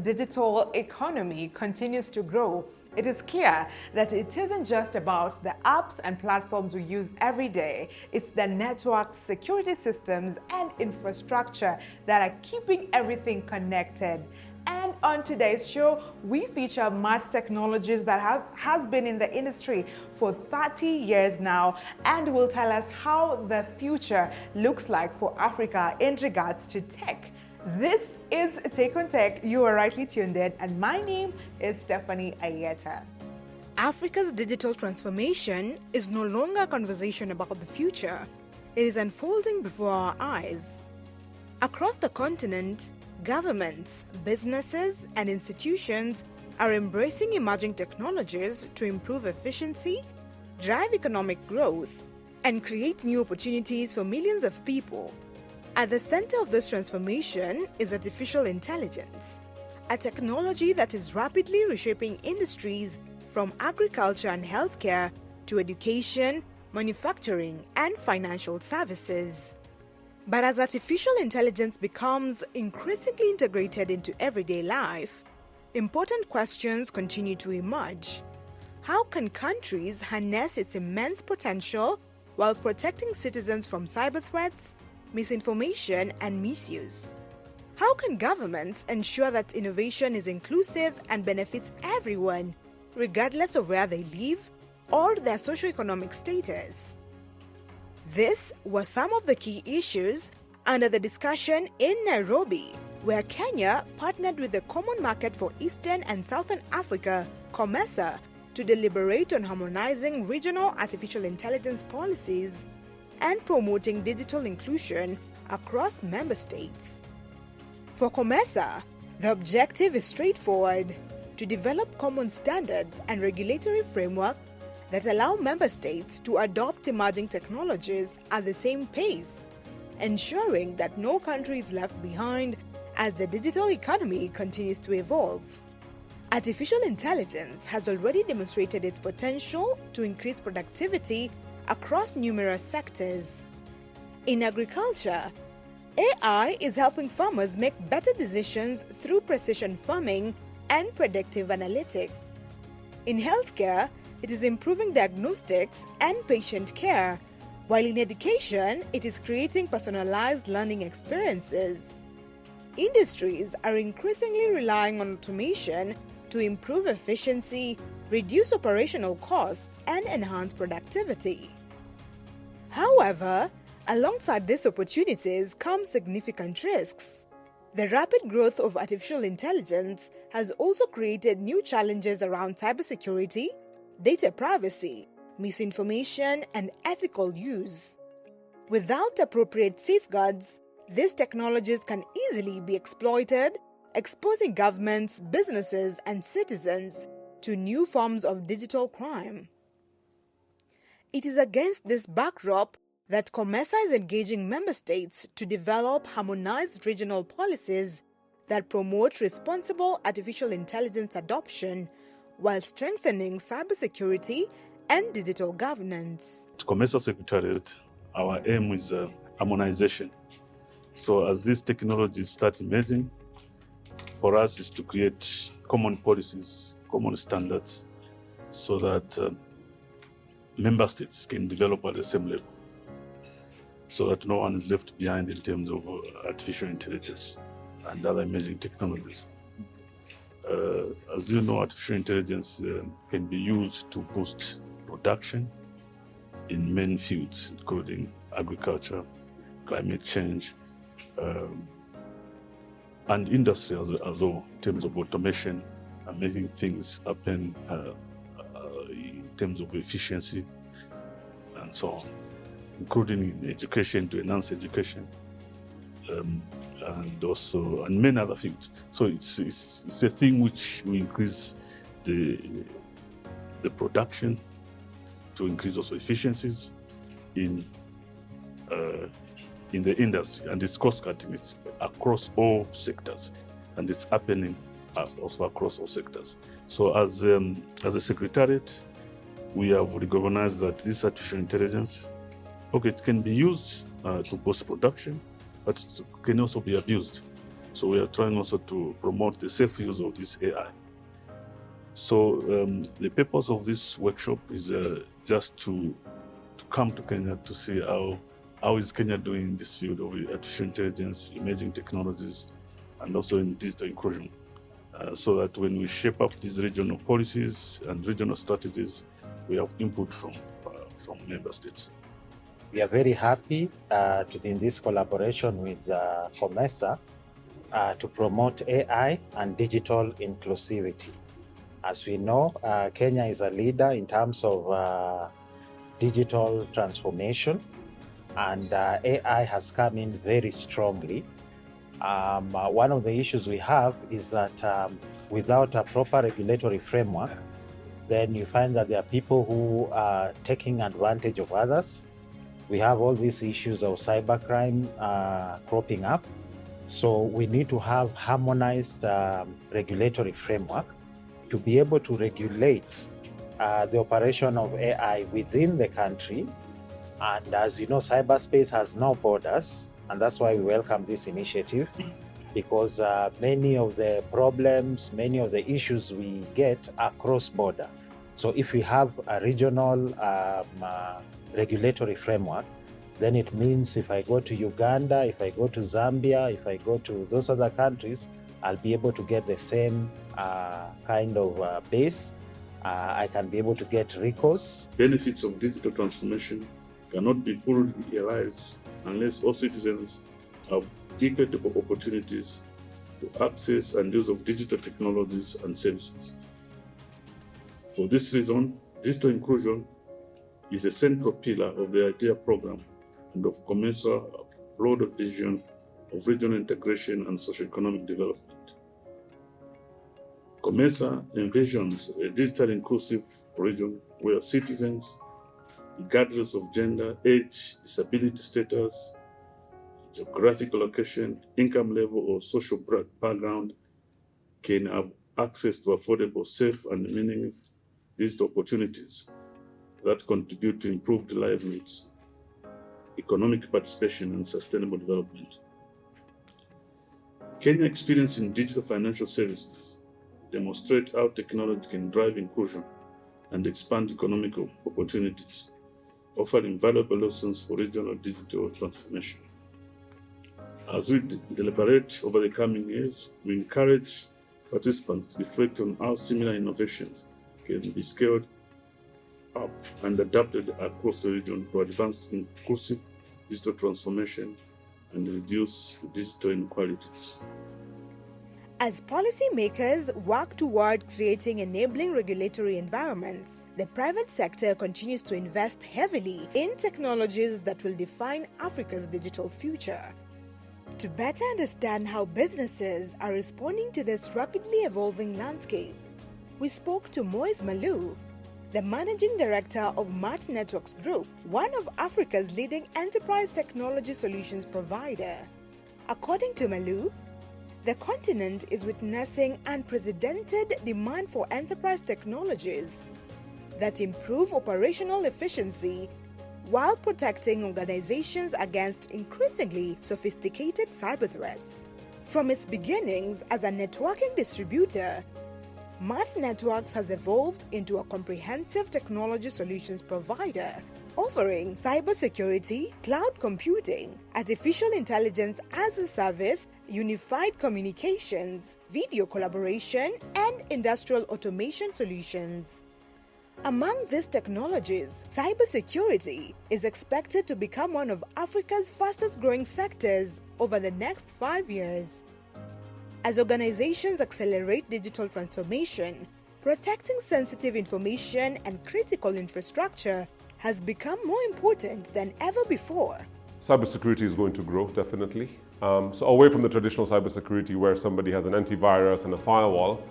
digital economy continues to grow, it is clear that it isn't just about the apps and platforms we use every day. It's the networks, security systems, and infrastructure that are keeping everything connected. And on today's show, we feature Mart Technologies that has been in the industry for 30 years now and will tell us how the future looks like for Africa in regards to tech. This is Take on Tech. You are rightly tuned in, and my name is Stephanie Ayeta. Africa's digital transformation is no longer a conversation about the future. It is unfolding before our eyes. Across the continent, governments, businesses, and institutions are embracing emerging technologies to improve efficiency, drive economic growth, and create new opportunities for millions of people. At the center of this transformation is artificial intelligence, a technology that is rapidly reshaping industries from agriculture and healthcare to education, manufacturing, and financial services. But as artificial intelligence becomes increasingly integrated into everyday life, important questions continue to emerge. How can countries harness its immense potential while protecting citizens from cyber threats, misinformation, and misuse? How can governments ensure that innovation is inclusive and benefits everyone, regardless of where they live or their socioeconomic status? This was some of the key issues under the discussion in Nairobi, where Kenya partnered with the Common Market for Eastern and Southern Africa, COMESA, to deliberate on harmonizing regional artificial intelligence policies and promoting digital inclusion across member states. For COMESA, the objective is straightforward: to develop common standards and regulatory framework that allow member states to adopt emerging technologies at the same pace, ensuring that no country is left behind as the digital economy continues to evolve. Artificial intelligence has already demonstrated its potential to increase productivity across numerous sectors. In agriculture, AI is helping farmers make better decisions through precision farming and predictive analytics. In healthcare, it is improving diagnostics and patient care, while in education, it is creating personalized learning experiences. Industries are increasingly relying on automation to improve efficiency, reduce operational costs, and enhance productivity. However, alongside these opportunities come significant risks. The rapid growth of artificial intelligence has also created new challenges around cybersecurity, data privacy, misinformation, and ethical use. Without appropriate safeguards, these technologies can easily be exploited, exposing governments, businesses, and citizens to new forms of digital crime. It is against this backdrop that COMESA is engaging member states to develop harmonized regional policies that promote responsible artificial intelligence adoption while strengthening cybersecurity and digital governance. COMESA Secretariat, our aim is harmonization. So as these technologies start emerging, for us is to create common policies, common standards, so that member states can develop at the same level, so that no one is left behind in terms of artificial intelligence and other emerging technologies. As you know, artificial intelligence can be used to boost production in many fields, including agriculture, climate change, and industry as well, in terms of automation and making things happen in terms of efficiency and so on, including in education, to enhance education, and also and many other fields. So it's a thing which will increase the production, to increase also efficiencies in the industry, and it's cost cutting. It's across all sectors, and it's happening also across all sectors. So as a secretariat, we have recognized that this artificial intelligence, okay, it can be used to boost production, but it can also be abused. So we are trying also to promote the safe use of this AI. So the purpose of this workshop is just to come to Kenya to see how is Kenya doing in this field of artificial intelligence, emerging technologies, and also in digital inclusion. So that when we shape up these regional policies and regional strategies, we have input from member states. We are very happy to be in this collaboration with COMESA to promote AI and digital inclusivity. As we know, Kenya is a leader in terms of digital transformation, and AI has come in very strongly. One of the issues we have is that without a proper regulatory framework, then you find that there are people who are taking advantage of others. We have all these issues of cybercrime cropping up. So we need to have harmonized regulatory framework to be able to regulate the operation of AI within the country. And as you know, cyberspace has no borders, and that's why we welcome this initiative, because many of the problems, many of the issues we get are cross-border. So if we have a regional regulatory framework, then it means if I go to Uganda, if I go to Zambia, if I go to those other countries, I'll be able to get the same kind of base. I can be able to get recourse. Benefits of digital transformation cannot be fully realized unless all citizens have equitable opportunities to access and use of digital technologies and services. For this reason, digital inclusion is a central pillar of the IDEA program and of COMESA broader vision of regional integration and socio-economic development. COMESA envisions a digital inclusive region where citizens, regardless of gender, age, disability status, geographical location, income level, or social background, can have access to affordable, safe, and meaningful digital opportunities that contribute to improved livelihoods, economic participation, and sustainable development. Kenya's experience in digital financial services demonstrate how technology can drive inclusion and expand economic opportunities, offering valuable lessons for regional digital transformation. As we deliberate over the coming years, we encourage participants to reflect on how similar innovations can be scaled up and adapted across the region to advance inclusive digital transformation and reduce digital inequalities. As policymakers work toward creating enabling regulatory environments, the private sector continues to invest heavily in technologies that will define Africa's digital future. To better understand how businesses are responding to this rapidly evolving landscape, we spoke to Moiz Maloo, the Managing Director of Mart Networks Group, one of Africa's leading enterprise technology solutions provider. According to Maloo, the continent is witnessing unprecedented demand for enterprise technologies that improve operational efficiency while protecting organizations against increasingly sophisticated cyber threats. From its beginnings as a networking distributor, Mart Networks has evolved into a comprehensive technology solutions provider, offering cybersecurity, cloud computing, artificial intelligence as a service, unified communications, video collaboration, and industrial automation solutions. Among these technologies, cybersecurity is expected to become one of Africa's fastest growing sectors over the next 5 years. As organizations accelerate digital transformation, protecting sensitive information and critical infrastructure has become more important than ever before. Cybersecurity is going to grow, definitely. So away from the traditional cybersecurity where somebody has an antivirus and a firewall,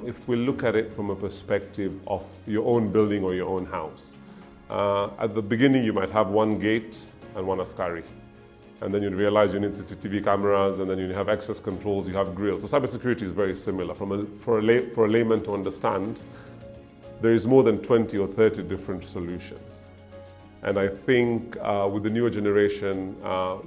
if we look at it from a perspective of your own building or your own house, at the beginning you might have one gate and one askari. And then you realize you need CCTV cameras, and then you have access controls, you have grills. So cybersecurity is very similar. For a layman to understand, there is more than 20 or 30 different solutions. And I think with the newer generation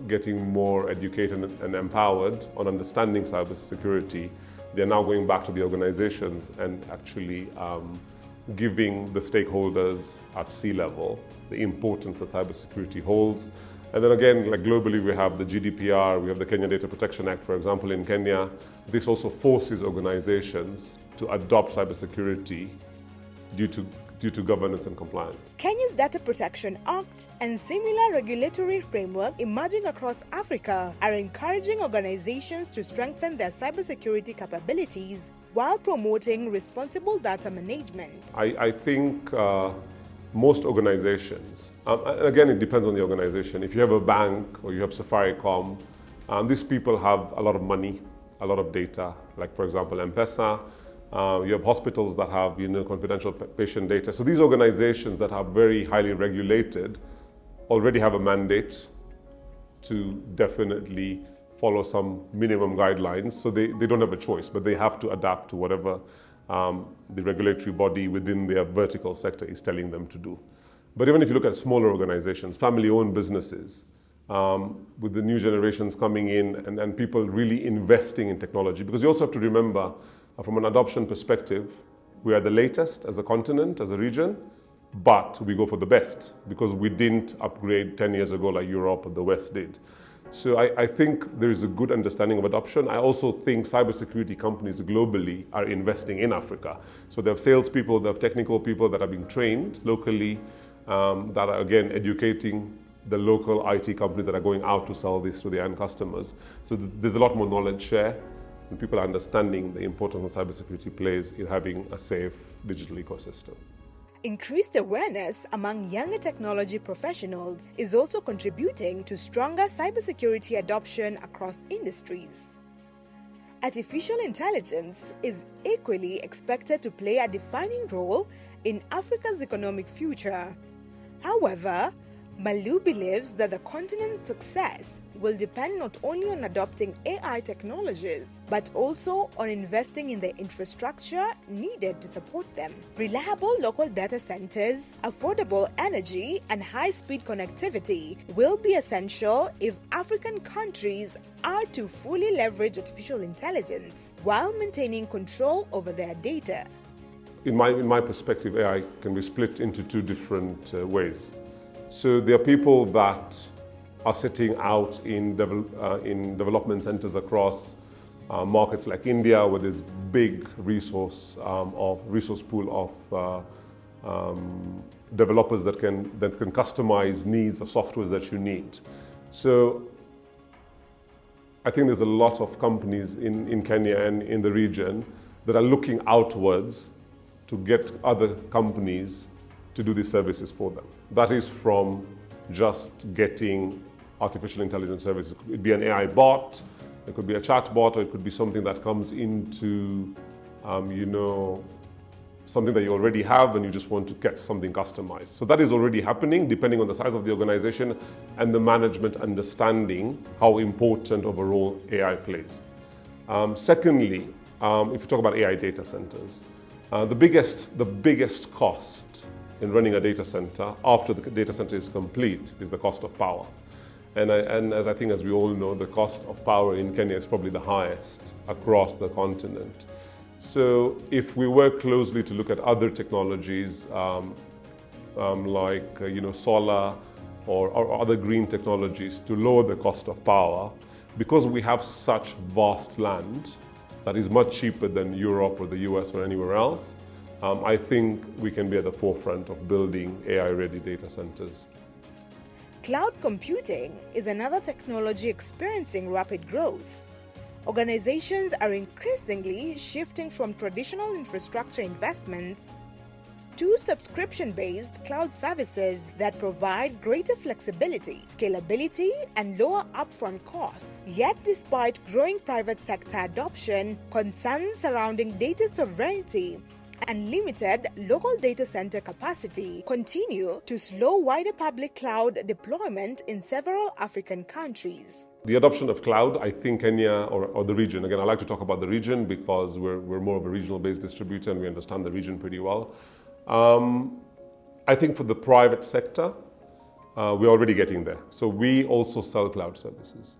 getting more educated and empowered on understanding cybersecurity, they're now going back to the organizations and actually giving the stakeholders at C-level the importance that cybersecurity holds. And then again, like globally, we have the GDPR, we have the Kenya Data Protection Act, for example, in Kenya. This also forces organizations to adopt cybersecurity due to governance and compliance. Kenya's Data Protection Act and similar regulatory framework emerging across Africa are encouraging organizations to strengthen their cybersecurity capabilities while promoting responsible data management. I think most organizations, again, it depends on the organization. If you have a bank or you have Safaricom, these people have a lot of money, a lot of data, like for example, M-Pesa. You have hospitals that have, confidential patient data. So these organizations that are very highly regulated already have a mandate to definitely follow some minimum guidelines. So they don't have a choice, but they have to adapt to whatever the regulatory body within their vertical sector is telling them to do. But even if you look at smaller organizations, family-owned businesses, with the new generations coming in and people really investing in technology, because you also have to remember, from an adoption perspective, we are the latest as a continent, as a region, but we go for the best because we didn't upgrade 10 years ago like Europe or the West did. So I think there is a good understanding of adoption. I also think cybersecurity companies globally are investing in Africa. So they have salespeople, they have technical people that are being trained locally, that are again educating the local IT companies that are going out to sell this to the end customers. So there's a lot more knowledge share, and people are understanding the importance that cybersecurity plays in having a safe digital ecosystem. Increased awareness among younger technology professionals is also contributing to stronger cybersecurity adoption across industries. Artificial intelligence is equally expected to play a defining role in Africa's economic future. However, Maloo believes that the continent's success will depend not only on adopting AI technologies, but also on investing in the infrastructure needed to support them. Reliable local data centers, affordable energy, and high-speed connectivity will be essential if African countries are to fully leverage artificial intelligence while maintaining control over their data. In my perspective, AI can be split into two different ways. So there are people that are sitting out in development centers across markets like India, where there's big resource pool of developers that can customize needs of softwares that you need. So I think there's a lot of companies in Kenya and in the region that are looking outwards to get other companies to do these services for them. That is from just getting artificial intelligence services. It could be an AI bot, it could be a chat bot, or it could be something that comes into, something that you already have and you just want to get something customized. So that is already happening depending on the size of the organization and the management understanding how important of a role AI plays. Secondly, if you talk about AI data centers, the biggest cost in running a data center after the data center is complete is the cost of power. And as we all know, the cost of power in Kenya is probably the highest across the continent. So if we work closely to look at other technologies like solar or other green technologies to lower the cost of power, because we have such vast land that is much cheaper than Europe or the US or anywhere else, I think we can be at the forefront of building AI-ready data centers. Cloud computing is another technology experiencing rapid growth. Organizations are increasingly shifting from traditional infrastructure investments to subscription-based cloud services that provide greater flexibility, scalability, and lower upfront costs. Yet, despite growing private sector adoption, concerns surrounding data sovereignty and limited local data center capacity continue to slow wider public cloud deployment in several African countries. The adoption of cloud, I think Kenya or the region, again, I like to talk about the region because we're more of a regional-based distributor and we understand the region pretty well. I think for the private sector, we're already getting there. So we also sell cloud services.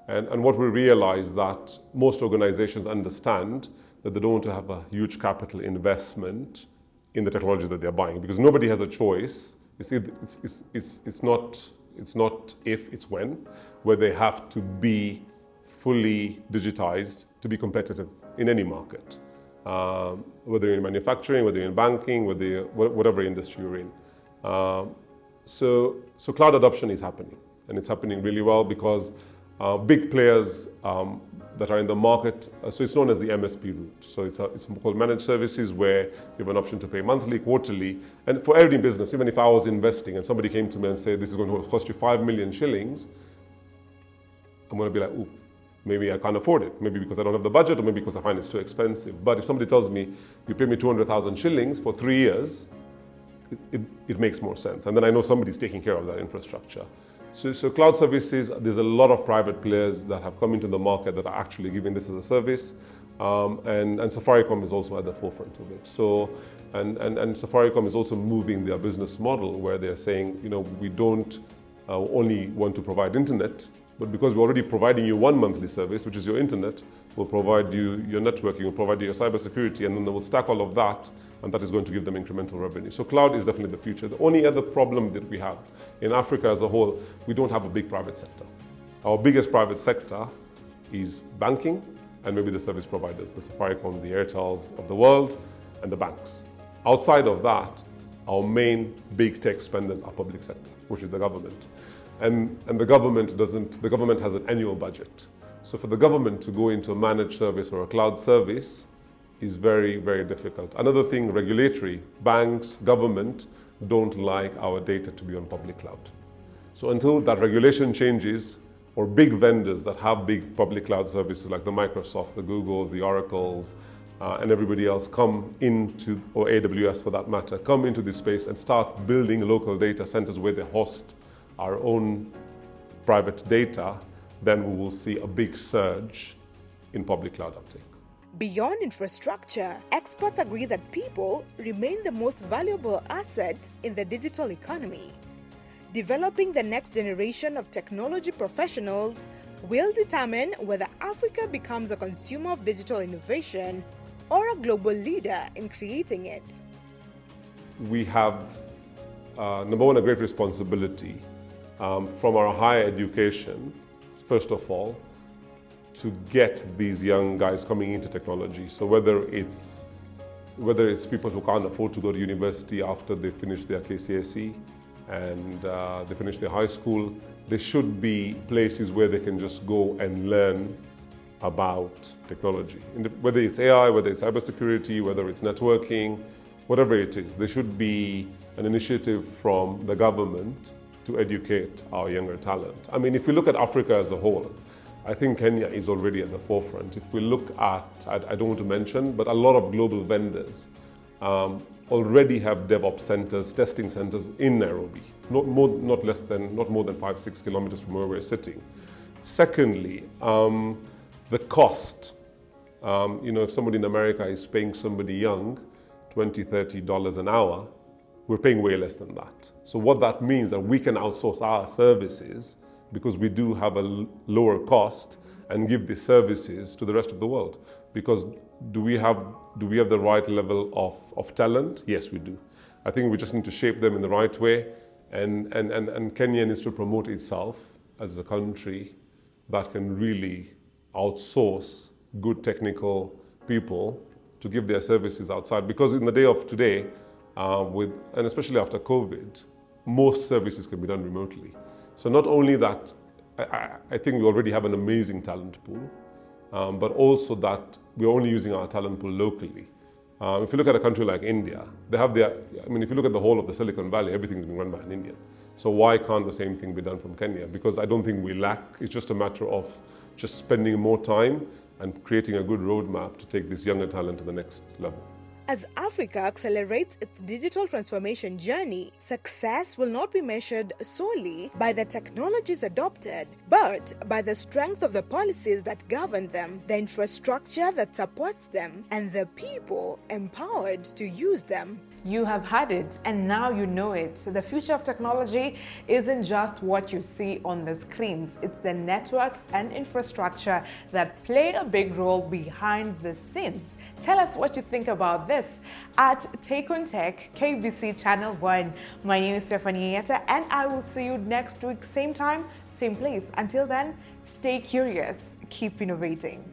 And what we realize that most organizations understand that they don't want to have a huge capital investment in the technology that they're buying, because nobody has a choice. You see, it's not if, it's when, where they have to be fully digitized to be competitive in any market, whether you're in manufacturing, whether you're in banking, whatever industry you're in. So cloud adoption is happening, and it's happening really well because big players that are in the market, so it's known as the MSP route. So it's called managed services, where you have an option to pay monthly, quarterly, and for every business, even if I was investing and somebody came to me and said, this is going to cost you 5 million shillings, I'm going to be like, ooh, maybe I can't afford it. Maybe because I don't have the budget, or maybe because I find it's too expensive. But if somebody tells me, you pay me 200,000 shillings for 3 years, it makes more sense. And then I know somebody's taking care of that infrastructure. So cloud services, there's a lot of private players that have come into the market that are actually giving this as a service. And Safaricom is also at the forefront of it. So, and Safaricom is also moving their business model, where they're saying, we don't only want to provide internet, but because we're already providing you one monthly service, which is your internet, we'll provide you your networking, we'll provide you your cybersecurity, and then they will stack all of that, and that is going to give them incremental revenue. So cloud is definitely the future. The only other problem that we have in Africa as a whole, we don't have a big private sector. Our biggest private sector is banking, and maybe the service providers, the Safaricom, the Airtels of the world, and the banks. Outside of that, our main big tech spenders are public sector, which is the government. And the government has an annual budget. So for the government to go into a managed service or a cloud service is very, very difficult. Another thing, regulatory, banks, government don't like our data to be on public cloud. So until that regulation changes, or big vendors that have big public cloud services like the Microsoft, the Googles, the Oracles, and everybody else come into, or AWS for that matter, come into this space and start building local data centers where they host our own private data, then we will see a big surge in public cloud uptake. Beyond infrastructure, experts agree that people remain the most valuable asset in the digital economy. Developing the next generation of technology professionals will determine whether Africa becomes a consumer of digital innovation or a global leader in creating it. We have, number one, a great responsibility from our higher education, first of all, to get these young guys coming into technology. So whether it's people who can't afford to go to university after they finish their KCSE and they finish their high school, there should be places where they can just go and learn about technology. Whether it's AI, whether it's cybersecurity, whether it's networking, whatever it is, there should be an initiative from the government to educate our younger talent. I mean, if we look at Africa as a whole, I think Kenya is already at the forefront. If we look at, I don't want to mention, but a lot of global vendors already have DevOps centers, testing centers in Nairobi, not more than 5-6 kilometers from where we're sitting. Secondly, the cost. If somebody in America is paying somebody young $20-30 an hour, we're paying way less than that. So what that means that we can outsource our services because we do have a lower cost and give the services to the rest of the world. Because do we have the right level of talent? Yes, we do. I think we just need to shape them in the right way, and Kenya needs to promote itself as a country that can really outsource good technical people to give their services outside. Because in the day of today, and especially after COVID, most services can be done remotely. So not only that, I think we already have an amazing talent pool, but also that we're only using our talent pool locally. If you look at a country like India, they have if you look at the whole of the Silicon Valley, everything's being run by an Indian. So why can't the same thing be done from Kenya? Because I don't think we lack, it's just a matter of just spending more time and creating a good roadmap to take this younger talent to the next level. As Africa accelerates its digital transformation journey, success will not be measured solely by the technologies adopted, but by the strength of the policies that govern them, the infrastructure that supports them, and the people empowered to use them. You have heard it and now you know it. The future of technology isn't just what you see on the screens. It's the networks and infrastructure that play a big role behind the scenes. Tell us what you think about this at Take on Tech, KBC Channel 1. My name is Stephanie Yeta and I will see you next week, same time, same place. Until then, stay curious, keep innovating.